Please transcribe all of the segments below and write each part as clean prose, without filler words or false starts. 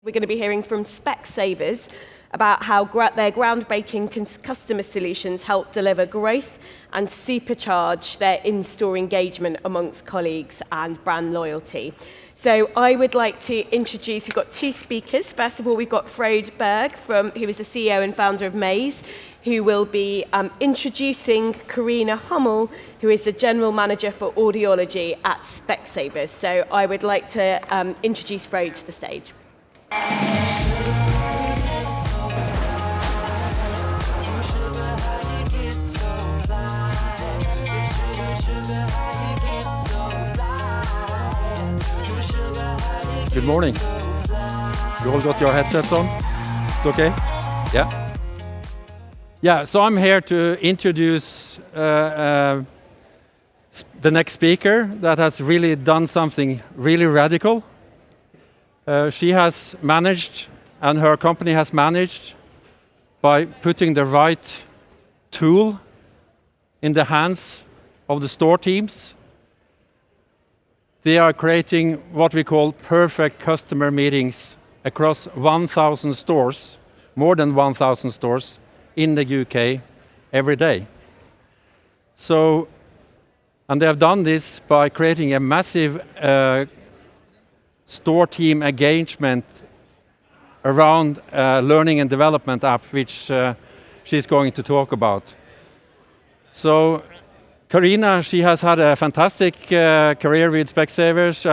We're going to be hearing from Specsavers about how their groundbreaking customer solutions help deliver growth and supercharge their in-store engagement amongst colleagues and brand loyalty. So I would like to introduce, we've got two speakers. First of all, we've got Frode Berg, who is the CEO and founder of Maze, who will be introducing Carina Hummel, who is the General Manager for Audiology at Specsavers. So I would like to introduce Frode to the stage. Good morning. You all got your headsets on? It's okay? Yeah? Yeah, so I'm here to introduce the next speaker that has really done something really radical. She has managed, and her company has managed, by putting the right tool in the hands of the store teams. They are creating what we call perfect customer meetings across 1,000 stores, more than 1,000 stores in the UK every day. So, and they have done this by creating a massive store team engagement around learning and development app, which she's going to talk about. So Carina, she has had a fantastic career with Specsavers,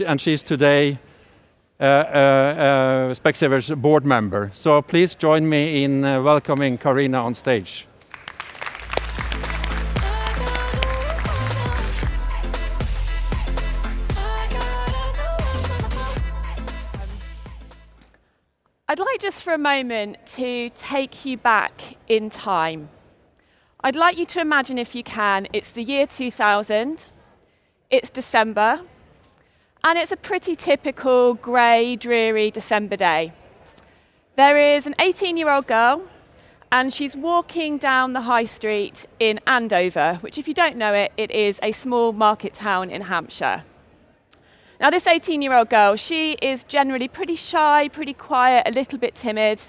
and she's today a Specsavers board member. So please join me in welcoming Carina on stage. I'd like just for a moment to take you back in time. I'd like you to imagine, if you can, it's the year 2000, it's December, and it's a pretty typical grey, dreary December day. There is an 18-year-old girl, and she's walking down the high street in Andover, which, if you don't know it, it is a small market town in Hampshire. Now, this 18-year-old girl, she is generally pretty shy, pretty quiet, a little bit timid,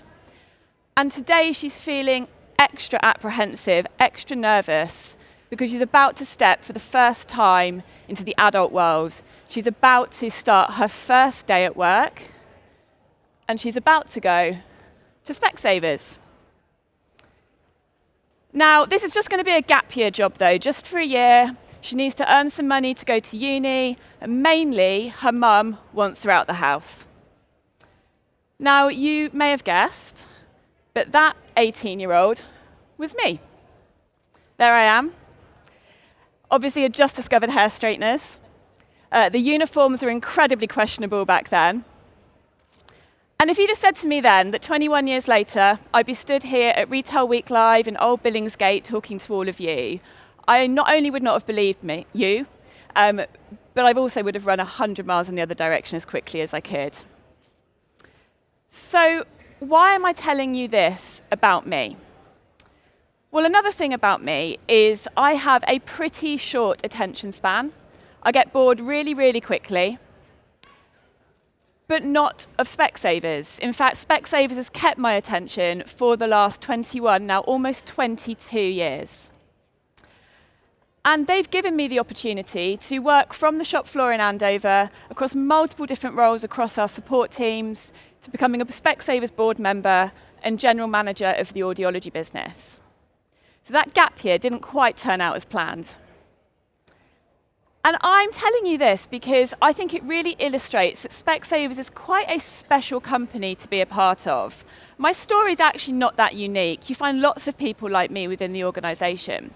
and today she's feeling extra apprehensive, extra nervous, because she's about to step for the first time into the adult world. She's about to start her first day at work, and she's about to go to Specsavers. Now, this is just going to be a gap year job, though, just for a year. She needs to earn some money to go to uni, and mainly her mum wants her out the house. Now, you may have guessed, but that 18-year-old was me. There I am. Obviously, I'd just discovered hair straighteners. The uniforms were incredibly questionable back then. And if you'd have said to me then that 21 years later, I'd be stood here at Retail Week Live in Old Billingsgate talking to all of you, I not only would not have believed you, but I also would have run 100 miles in the other direction as quickly as I could. So, why am I telling you this about me? Well, another thing about me is I have a pretty short attention span. I get bored really, really quickly, but not of Specsavers. In fact, Specsavers has kept my attention for the last 21, now almost 22 years. And they've given me the opportunity to work from the shop floor in Andover across multiple different roles across our support teams, to becoming a Specsavers board member and general manager of the audiology business. So that gap year didn't quite turn out as planned. And I'm telling you this because I think it really illustrates that Specsavers is quite a special company to be a part of. My story is actually not that unique. You find lots of people like me within the organisation.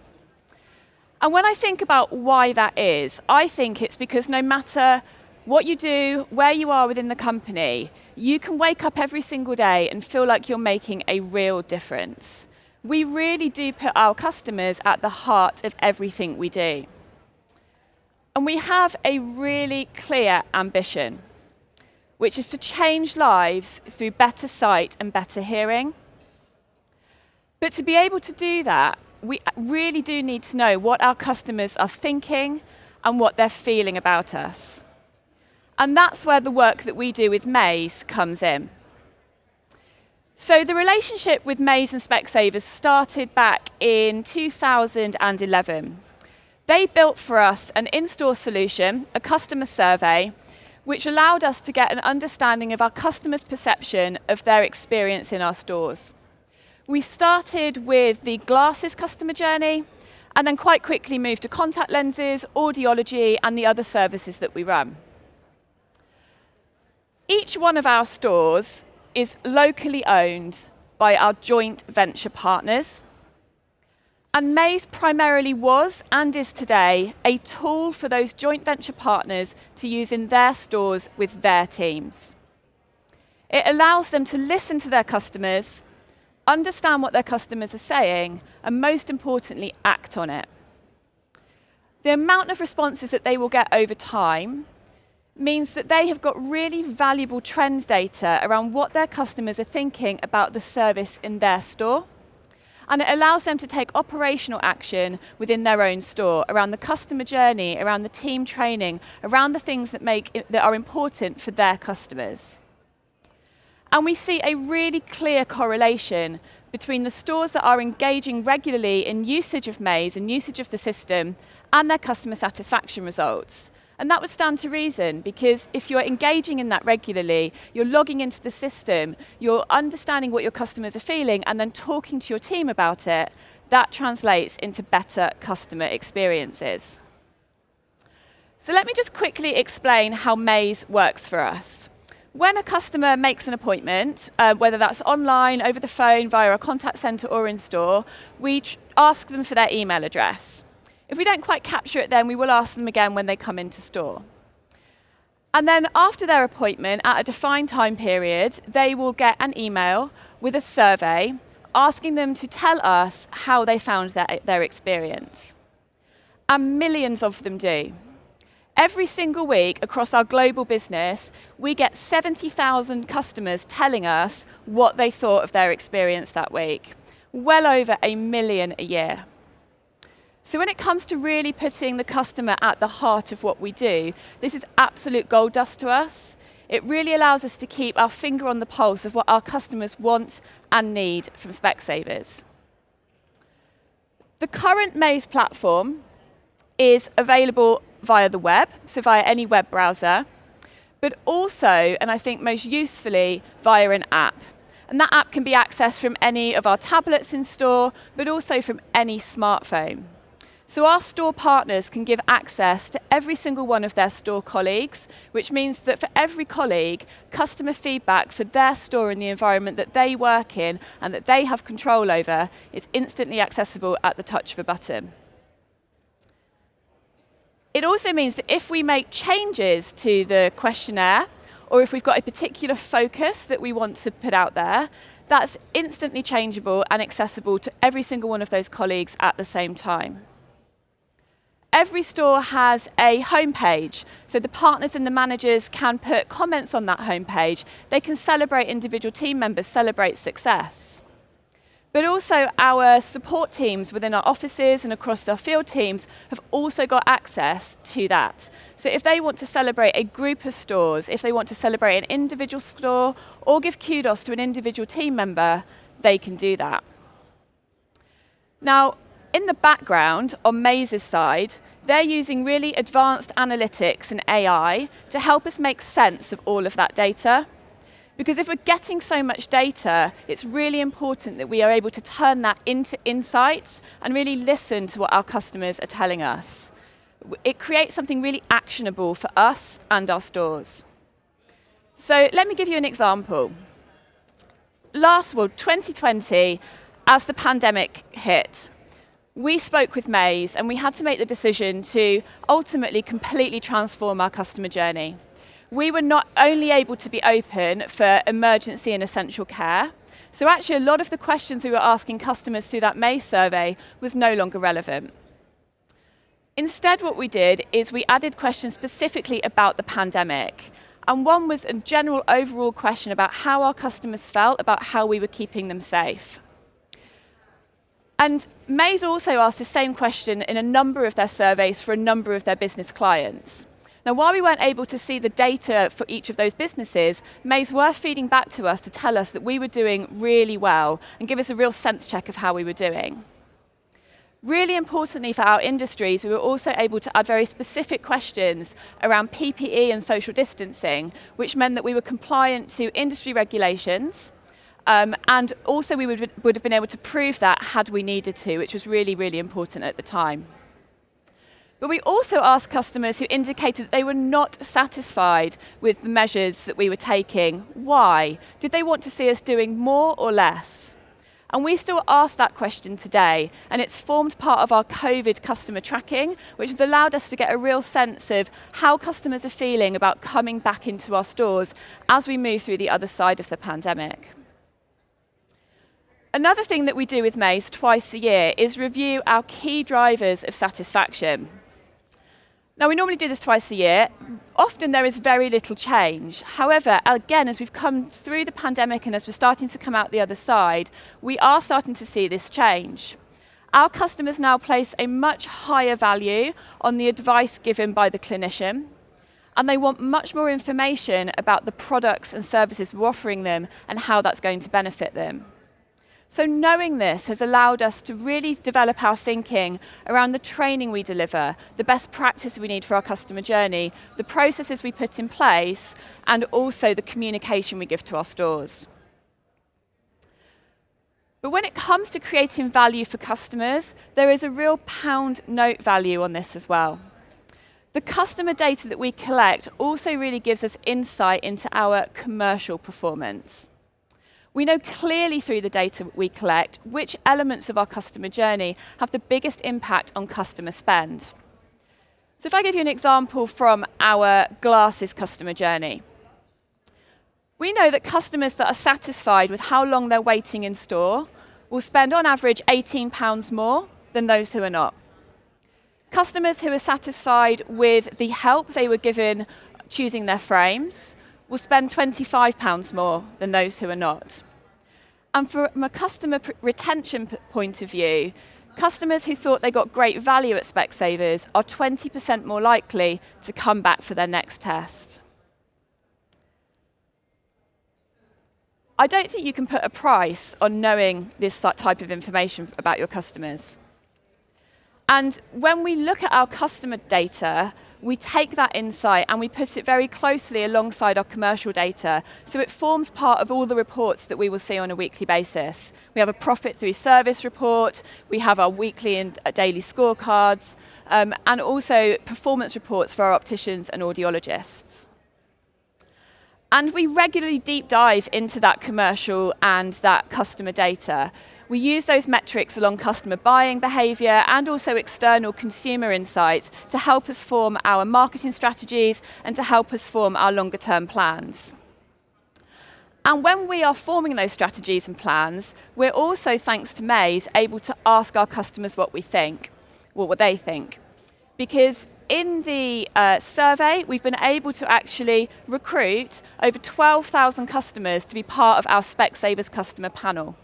And when I think about why that is, I think it's because no matter what you do, where you are within the company, you can wake up every single day and feel like you're making a real difference. We really do put our customers at the heart of everything we do. And we have a really clear ambition, which is to change lives through better sight and better hearing. But to be able to do that, we really do need to know what our customers are thinking and what they're feeling about us. And that's where the work that we do with Maze comes in. So the relationship with Maze and Specsavers started back in 2011. They built for us an in-store solution, a customer survey, which allowed us to get an understanding of our customers' perception of their experience in our stores. We started with the glasses customer journey, and then quite quickly moved to contact lenses, audiology, and the other services that we run. Each one of our stores is locally owned by our joint venture partners. And Maze primarily was, and is today, a tool for those joint venture partners to use in their stores with their teams. It allows them to listen to their customers, understand what their customers are saying, and most importantly, act on it. The amount of responses that they will get over time means that they have got really valuable trend data around what their customers are thinking about the service in their store. And it allows them to take operational action within their own store around the customer journey, around the team training, around the things that are important for their customers. And we see a really clear correlation between the stores that are engaging regularly in usage of Maze and usage of the system and their customer satisfaction results. And that would stand to reason, because if you're engaging in that regularly, you're logging into the system, you're understanding what your customers are feeling, and then talking to your team about it, that translates into better customer experiences. So let me just quickly explain how Maze works for us. When a customer makes an appointment, whether that's online, over the phone, via a contact center or in store, we ask them for their email address. If we don't quite capture it then, we will ask them again when they come into store. And then after their appointment, at a defined time period, they will get an email with a survey asking them to tell us how they found their experience. And millions of them do. Every single week across our global business, we get 70,000 customers telling us what they thought of their experience that week. Well over 1 million a year. So when it comes to really putting the customer at the heart of what we do, this is absolute gold dust to us. It really allows us to keep our finger on the pulse of what our customers want and need from Specsavers. The current Maze platform is available via the web, so via any web browser, but also, and I think most usefully, via an app. And that app can be accessed from any of our tablets in store, but also from any smartphone. So our store partners can give access to every single one of their store colleagues, which means that for every colleague, customer feedback for their store and the environment that they work in and that they have control over is instantly accessible at the touch of a button. It also means that if we make changes to the questionnaire, or if we've got a particular focus that we want to put out there, that's instantly changeable and accessible to every single one of those colleagues at the same time. Every store has a homepage, so the partners and the managers can put comments on that homepage. They can celebrate individual team members, celebrate success. But also our support teams within our offices and across our field teams have also got access to that. So if they want to celebrate a group of stores, if they want to celebrate an individual store or give kudos to an individual team member, they can do that. Now, in the background, on Maze's side, they're using really advanced analytics and AI to help us make sense of all of that data. Because if we're getting so much data, it's really important that we are able to turn that into insights and really listen to what our customers are telling us. It creates something really actionable for us and our stores. So let me give you an example. 2020, as the pandemic hit, we spoke with Maze and we had to make the decision to ultimately completely transform our customer journey. We were not only able to be open for emergency and essential care, so actually a lot of the questions we were asking customers through that Maze survey was no longer relevant. Instead, what we did is we added questions specifically about the pandemic. And one was a general overall question about how our customers felt about how we were keeping them safe. And Maze also asked the same question in a number of their surveys for a number of their business clients. Now, while we weren't able to see the data for each of those businesses, Mays were feeding back to us to tell us that we were doing really well and give us a real sense check of how we were doing. Really importantly for our industries, we were also able to add very specific questions around PPE and social distancing, which meant that we were compliant to industry regulations, and also we would have been able to prove that had we needed to, which was really, really important at the time. But we also asked customers who indicated that they were not satisfied with the measures that we were taking. Why? Did they want to see us doing more or less? And we still ask that question today, and it's formed part of our COVID customer tracking, which has allowed us to get a real sense of how customers are feeling about coming back into our stores as we move through the other side of the pandemic. Another thing that we do with Mace twice a year is review our key drivers of satisfaction. Now, we normally do this twice a year. Often there is very little change. However, again, as we've come through the pandemic and as we're starting to come out the other side, we are starting to see this change. Our customers now place a much higher value on the advice given by the clinician, and they want much more information about the products and services we're offering them and how that's going to benefit them. So knowing this has allowed us to really develop our thinking around the training we deliver, the best practice we need for our customer journey, the processes we put in place, and also the communication we give to our stores. But when it comes to creating value for customers, there is a real pound note value on this as well. The customer data that we collect also really gives us insight into our commercial performance. We know clearly through the data we collect which elements of our customer journey have the biggest impact on customer spend. So if I give you an example from our glasses customer journey, we know that customers that are satisfied with how long they're waiting in store will spend on average £18 more than those who are not. Customers who are satisfied with the help they were given choosing their frames will spend £25 more than those who are not. And from a customer retention point of view, customers who thought they got great value at Specsavers are 20% more likely to come back for their next test. I don't think you can put a price on knowing this type of information about your customers. And when we look at our customer data, we take that insight and we put it very closely alongside our commercial data, so it forms part of all the reports that we will see on a weekly basis. We have a profit through service report, we have our weekly and daily scorecards, and also performance reports for our opticians and audiologists. And we regularly deep dive into that commercial and that customer data. We use those metrics along customer buying behaviour and also external consumer insights to help us form our marketing strategies and to help us form our longer term plans. And when we are forming those strategies and plans, we're also, thanks to Maze, able to ask our customers what we think, or what they think. Because in the survey, we've been able to actually recruit over 12,000 customers to be part of our Specsavers customer panel.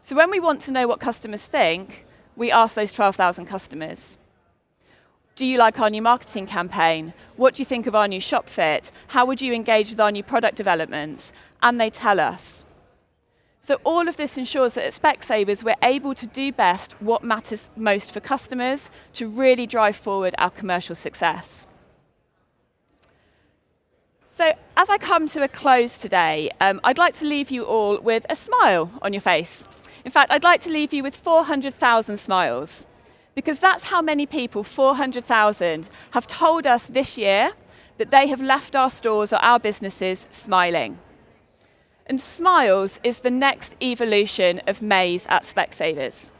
So when we want to know what customers think, we ask those 12,000 customers. Do you like our new marketing campaign? What do you think of our new shop fit? How would you engage with our new product developments? And they tell us. So all of this ensures that at Specsavers, we're able to do best what matters most for customers to really drive forward our commercial success. So as I come to a close today, I'd like to leave you all with a smile on your face. In fact, I'd like to leave you with 400,000 smiles, because that's how many people, 400,000, have told us this year that they have left our stores or our businesses smiling. And smiles is the next evolution of Maze at Specsavers.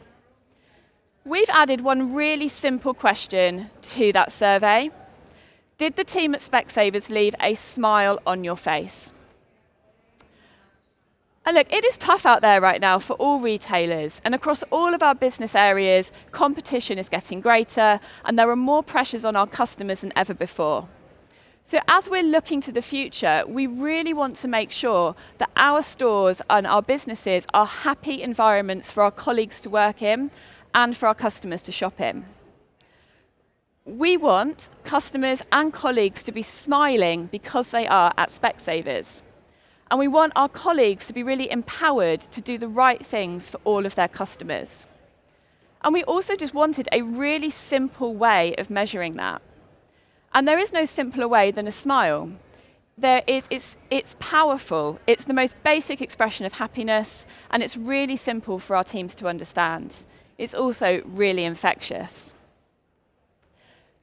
We've added one really simple question to that survey. Did the team at Specsavers leave a smile on your face? And look, it is tough out there right now for all retailers, and across all of our business areas, competition is getting greater, and there are more pressures on our customers than ever before. So as we're looking to the future, we really want to make sure that our stores and our businesses are happy environments for our colleagues to work in and for our customers to shop in. We want customers and colleagues to be smiling because they are at Specsavers. And we want our colleagues to be really empowered to do the right things for all of their customers. And we also just wanted a really simple way of measuring that. And there is no simpler way than a smile. It's powerful. It's the most basic expression of happiness, and it's really simple for our teams to understand. It's also really infectious.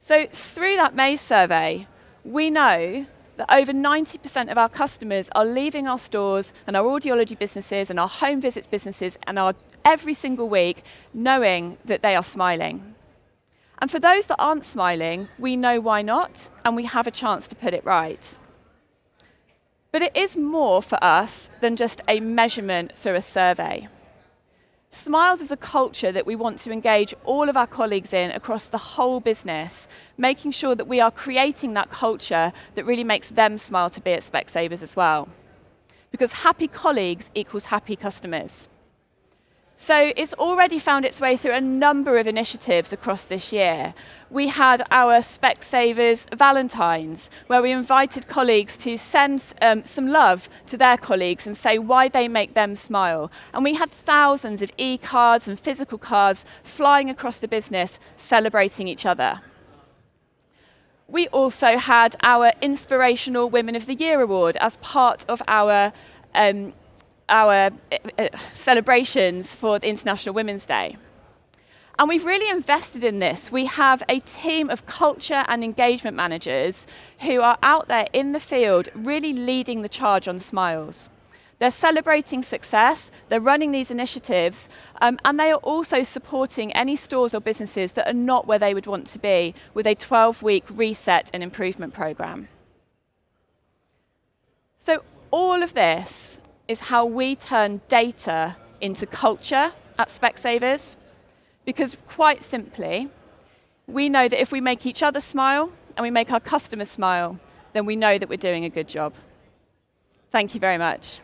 So through that maze survey, we know that over 90% of our customers are leaving our stores and our audiology businesses and our home visits businesses and every single week knowing that they are smiling. And for those that aren't smiling, we know why not, and we have a chance to put it right. But it is more for us than just a measurement through a survey. Smiles is a culture that we want to engage all of our colleagues in across the whole business, making sure that we are creating that culture that really makes them smile to be at Specsavers as well. Because happy colleagues equals happy customers. So it's already found its way through a number of initiatives across this year. We had our Specsavers Valentines, where we invited colleagues to send some love to their colleagues and say why they make them smile. And we had thousands of e-cards and physical cards flying across the business, celebrating each other. We also had our Inspirational Women of the Year award as part of our celebrations for the International Women's Day. And we've really invested in this. We have a team of culture and engagement managers who are out there in the field really leading the charge on smiles. They're celebrating success, they're running these initiatives, and they are also supporting any stores or businesses that are not where they would want to be with a 12-week reset and improvement program. So all of this is how we turn data into culture at Specsavers, because quite simply, we know that if we make each other smile and we make our customers smile, then we know that we're doing a good job. Thank you very much.